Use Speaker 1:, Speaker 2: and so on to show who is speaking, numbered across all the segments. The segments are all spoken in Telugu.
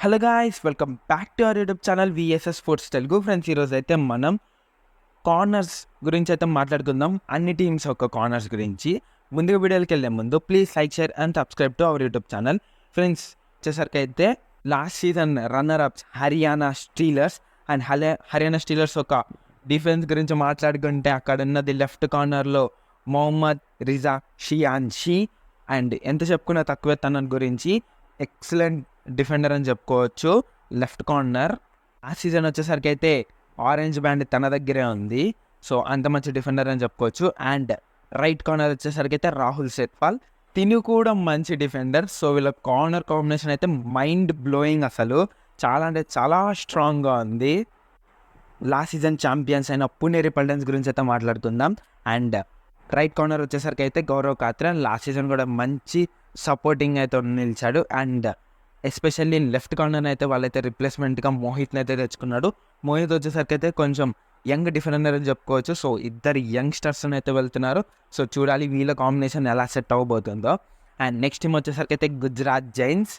Speaker 1: Hello guys, welcome back to our YouTube channel VSS sports Telugu. Friends, ఈరోజు అయితే మనం కార్నర్స్ గురించి అయితే మాట్లాడుకుందాం. అన్ని టీమ్స్ యొక్క కార్నర్స్ గురించి. ముందుగా వీడియోకి వెళ్ళే ముందు please like, share and subscribe to our YouTube channel. Friends, వచ్చేసరికి అయితే last season runner apps Haryana Steelers and Haryana Steelers ఒక డిఫెన్స్ గురించి మాట్లాడుకుంటే అక్కడ ఉన్నది లెఫ్ట్ కార్నర్లో మొహమ్మద్ రిజా షియాన్షి. అండ్ ఎంత చెప్పుకున్నా తక్కువే తన గురించి. ఎక్సలెంట్ డిఫెండర్ అని చెప్పుకోవచ్చు. లెఫ్ట్ కార్నర్ ఆ సీజన్ వచ్చేసరికి అయితే ఆరెంజ్ బ్యాండ్ తన దగ్గరే ఉంది. సో అంత మంచి డిఫెండర్ అని చెప్పుకోవచ్చు. అండ్ రైట్ కార్నర్ వచ్చేసరికి అయితే రాహుల్ సెట్వాల్, తిని కూడా మంచి డిఫెండర్. సో వీళ్ళ కార్నర్ కాంబినేషన్ అయితే మైండ్ బ్లోయింగ్, అసలు చాలా అంటే చాలా స్ట్రాంగ్గా ఉంది. లాస్ట్ సీజన్ ఛాంపియన్స్ అయిన పుణె రిపల్టన్స్ గురించి అయితే మాట్లాడుకుందాం. అండ్ రైట్ కార్నర్ వచ్చేసరికి అయితే గౌరవ్ కాత్రా లాస్ట్ సీజన్ కూడా మంచి సపోర్టింగ్ అయితే నిలిచాడు. అండ్ ఎస్పెషల్లీ లెఫ్ట్ కార్నర్ అయితే వాళ్ళైతే రిప్లేస్మెంట్గా మోహిత్ని అయితే తెచ్చుకున్నాడు. మోహిత్ వచ్చేసరికి అయితే కొంచెం యంగ్ డిఫెండర్ అని చెప్పుకోవచ్చు. సో ఇద్దరు యంగ్స్టర్స్ అయితే వెళ్తున్నారు. సో చూడాలి వీళ్ళ కాంబినేషన్ ఎలా సెట్ అవ్వబోతుందో. అండ్ నెక్స్ట్ టీమ్ వచ్చేసరికి అయితే గుజరాత్ జైన్స్.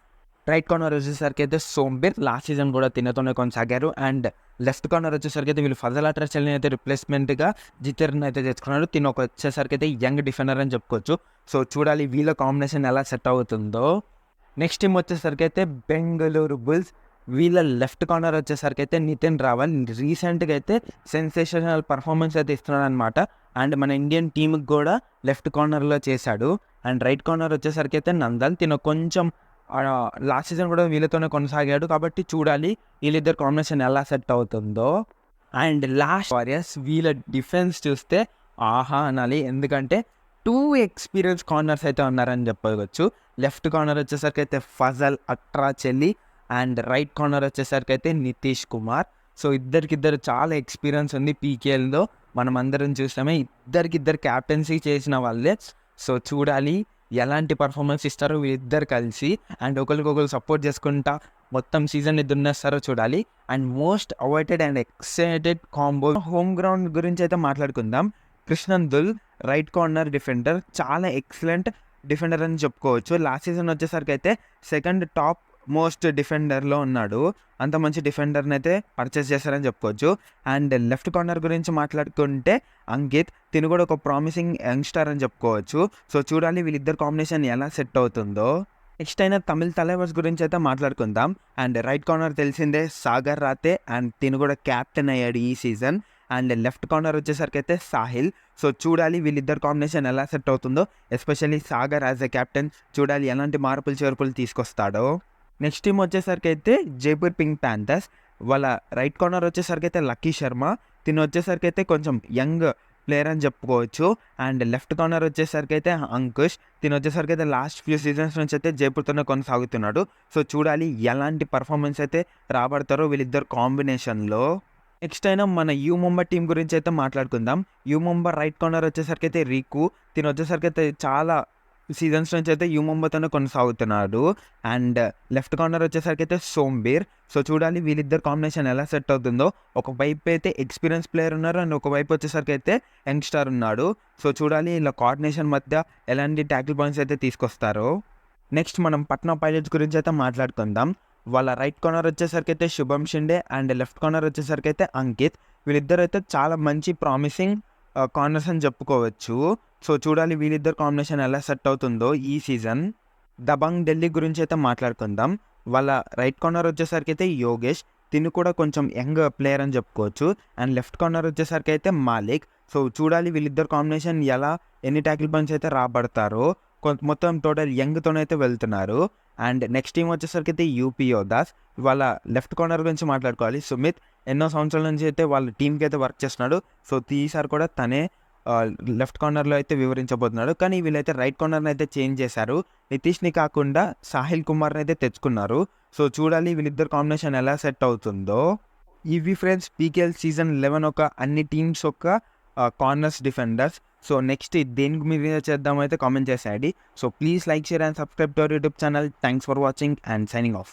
Speaker 1: రైట్ కార్నర్ వచ్చేసరికి అయితే సోంబీర్, లాస్ట్ సీజన్ కూడా తినతోనే కొనసాగారు. అండ్ లెఫ్ట్ కార్నర్ వచ్చేసరికి అయితే వీళ్ళు ఫజల్ అట్రచల్ని అయితే రిప్లేస్మెంట్గా జితర్ని అయితే తెచ్చుకున్నాడు. తిన వచ్చేసరికి అయితే యంగ్ డిఫెండర్ అని చెప్పుకోవచ్చు. సో చూడాలి వీళ్ళ కాంబినేషన్ ఎలా సెట్ అవుతుందో. నెక్స్ట్ టీం వచ్చేసరికి అయితే బెంగళూరు బుల్స్. వీళ్ళ లెఫ్ట్ కార్నర్ వచ్చేసరికి అయితే నితిన్ రావల్ రీసెంట్గా అయితే సెన్సేషనల్ పర్ఫార్మెన్స్ అయితే ఇస్తున్నాడు అనమాట. అండ్ మన ఇండియన్ టీంకి కూడా లెఫ్ట్ కార్నర్లో చేశాడు. అండ్ రైట్ కార్నర్ వచ్చేసరికి అయితే నందన్, తిన కొంచెం లాస్ట్ సీజన్ కూడా వీళ్ళతోనే కొనసాగాడు. కాబట్టి చూడాలి వీళ్ళిద్దరు కాంబినేషన్ ఎలా సెట్ అవుతుందో. అండ్ లాస్ట్ వారియర్స్, వీళ్ళ డిఫెన్స్ చూస్తే ఆహా అనాలి. ఎందుకంటే 2 ఎక్స్పీరియన్స్ కార్నర్స్ అయితే ఉన్నారని చెప్పవచ్చు. లెఫ్ట్ కార్నర్ వచ్చేసరికి అయితే ఫజల్ అట్రాచెల్లి అండ్ రైట్ కార్నర్ వచ్చేసరికి అయితే నితీష్ కుమార్. సో ఇద్దరికిద్దరు చాలా ఎక్స్పీరియన్స్ ఉంది పీకేఎల్లో. మనం అందరం చూసామే, ఇద్దరికిద్దరు క్యాప్టెన్సీ చేసిన వాళ్ళే. సో చూడాలి ఎలాంటి పర్ఫార్మెన్స్ ఇస్తారో వీళ్ళిద్దరు కలిసి. అండ్ ఒకరికొకరు సపోర్ట్ చేసుకుంటా మొత్తం సీజన్ని దున్నేస్తారో చూడాలి. And most awaited and excited combo home ground గురించి అయితే మాట్లాడుకుందాం. కృష్ణందుల్ రైట్ కార్నర్ డిఫెండర్, చాలా ఎక్సలెంట్ డిఫెండర్ అని చెప్పుకోవచ్చు. లాస్ట్ సీజన్ వచ్చేసరికి అయితే సెకండ్ టాప్ మోస్ట్ డిఫెండర్లో ఉన్నాడు. అంత మంచి డిఫెండర్ని అయితే పర్చేస్ చేశారని చెప్పుకోవచ్చు. అండ్ లెఫ్ట్ కార్నర్ గురించి మాట్లాడుకుంటే అంకిత్, తిను కూడా ఒక ప్రామిసింగ్ యంగ్స్టర్ అని చెప్పుకోవచ్చు. సో చూడాలి వీళ్ళిద్దరు కాంబినేషన్ ఎలా సెట్ అవుతుందో. నెక్స్ట్ అయినా తమిళ తలైవర్స్ గురించి అయితే మాట్లాడుకుందాం. అండ్ రైట్ కార్నర్ తెలిసిందే సాగర్ రాతే, అండ్ తిను కూడా క్యాప్టెన్ అయ్యాడు ఈ సీజన్. అండ్ లెఫ్ట్ కార్నర్ వచ్చేసరికి అయితే సాహిల్. సో చూడాలి వీళ్ళిద్దరు కాంబినేషన్ ఎలా సెట్ అవుతుందో. Especially Sagar as a captain, చూడాలి ఎలాంటి మార్పులు చేర్పులు తీసుకొస్తాడో. నెక్స్ట్ టీం వచ్చేసరికి అయితే జైపూర్ పింక్ ప్యాంథర్స్. వాళ్ళ రైట్ కార్నర్ వచ్చేసరికి అయితే లక్కీ శర్మ, తిను వచ్చేసరికి అయితే కొంచెం యంగ్ ప్లేయర్ అని చెప్పుకోవచ్చు. అండ్ లెఫ్ట్ కార్నర్ వచ్చేసరికి అయితే అంకుష్, తిను వచ్చేసరికి అయితే లాస్ట్ ఫ్యూ సీజన్స్ నుంచి అయితే జైపూర్తోనే కొనసాగుతున్నాడు. సో చూడాలి ఎలాంటి పర్ఫార్మెన్స్ అయితే రాబడతారో వీళ్ళిద్దరు కాంబినేషన్లో. నెక్స్ట్ అయినా మన యూ ముంబై టీం గురించి అయితే మాట్లాడుకుందాం. యూ ముంబై రైట్ కార్నర్ వచ్చేసరికి అయితే రీకు, తిను వచ్చేసరికి అయితే చాలా సీజన్స్ నుంచి అయితే యూ ముంబైతోనే కొనసాగుతున్నాడు. అండ్ లెఫ్ట్ కార్నర్ వచ్చేసరికి అయితే సోంబీర్. సో చూడాలి వీళ్ళిద్దరు కాంబినేషన్ ఎలా సెట్ అవుతుందో. ఒకవైపు అయితే ఎక్స్పీరియన్స్ ప్లేయర్ ఉన్నారు అండ్ ఒకవైపు వచ్చేసరికి అయితే యంగ్స్టర్ ఉన్నాడు. సో చూడాలి ఇలా కోఆర్డినేషన్ మధ్య ఎలాంటి ట్యాకిల్ పాయింట్స్ అయితే తీసుకొస్తారో. నెక్స్ట్ మనం పట్నా పైలట్స్ గురించి అయితే మాట్లాడుకుందాం. వాళ్ళ రైట్ కార్నర్ వచ్చేసరికి అయితే శుభం షిండే అండ్ లెఫ్ట్ కార్నర్ వచ్చేసరికి అయితే అంకిత్. వీళ్ళిద్దరు అయితే చాలా మంచి ప్రామిసింగ్ కార్నర్స్ అని చెప్పుకోవచ్చు. సో చూడాలి వీళ్ళిద్దరు కాంబినేషన్ ఎలా సెట్ అవుతుందో ఈ సీజన్. దబంగ్ ఢిల్లీ గురించి అయితే మాట్లాడుకుందాం. వాళ్ళ రైట్ కార్నర్ వచ్చేసరికి అయితే యోగేష్, తిను కూడా కొంచెం యంగ్ ప్లేయర్ అని చెప్పుకోవచ్చు. అండ్ లెఫ్ట్ కార్నర్ వచ్చేసరికి అయితే మాలిక్. సో చూడాలి వీళ్ళిద్దరు కాంబినేషన్ ఎలా ఎన్ని ట్యాకిల్ పాయింట్స్ అయితే రాబడతారో. మొత్తం టోటల్ యంగ్తోనైతే వెళ్తున్నారు. అండ్ నెక్స్ట్ టీం వచ్చేసరికి అయితే యూపీ యోధాస్. వాళ్ళ లెఫ్ట్ కార్నర్ గురించి మాట్లాడుకోవాలి. సుమిత్ ఎన్నో సంవత్సరాల నుంచి అయితే వాళ్ళ టీంకి అయితే వర్క్ చేస్తున్నాడు. సో ఈసారి కూడా తనే లెఫ్ట్ కార్నర్లో అయితే వివరించబోతున్నాడు. కానీ వీళ్ళైతే రైట్ కార్నర్ని అయితే చేంజ్ చేశారు. నితీష్ని కాకుండా సాహిల్ కుమార్ని అయితే తెచ్చుకున్నారు. సో చూడాలి వీళ్ళిద్దరు కాంబినేషన్ ఎలా సెట్ అవుతుందో. ఇవి ఫ్రెండ్స్ పీకేఎల్ సీజన్ 11 ఒక అన్ని టీమ్స్ యొక్క కార్నర్స్ డిఫెండర్స్. సో నెక్స్ట్ దేనికి మీద చేద్దామైతే కామెంట్ చేసేయండి. So please like, share and subscribe to our YouTube channel. Thanks for watching and signing off.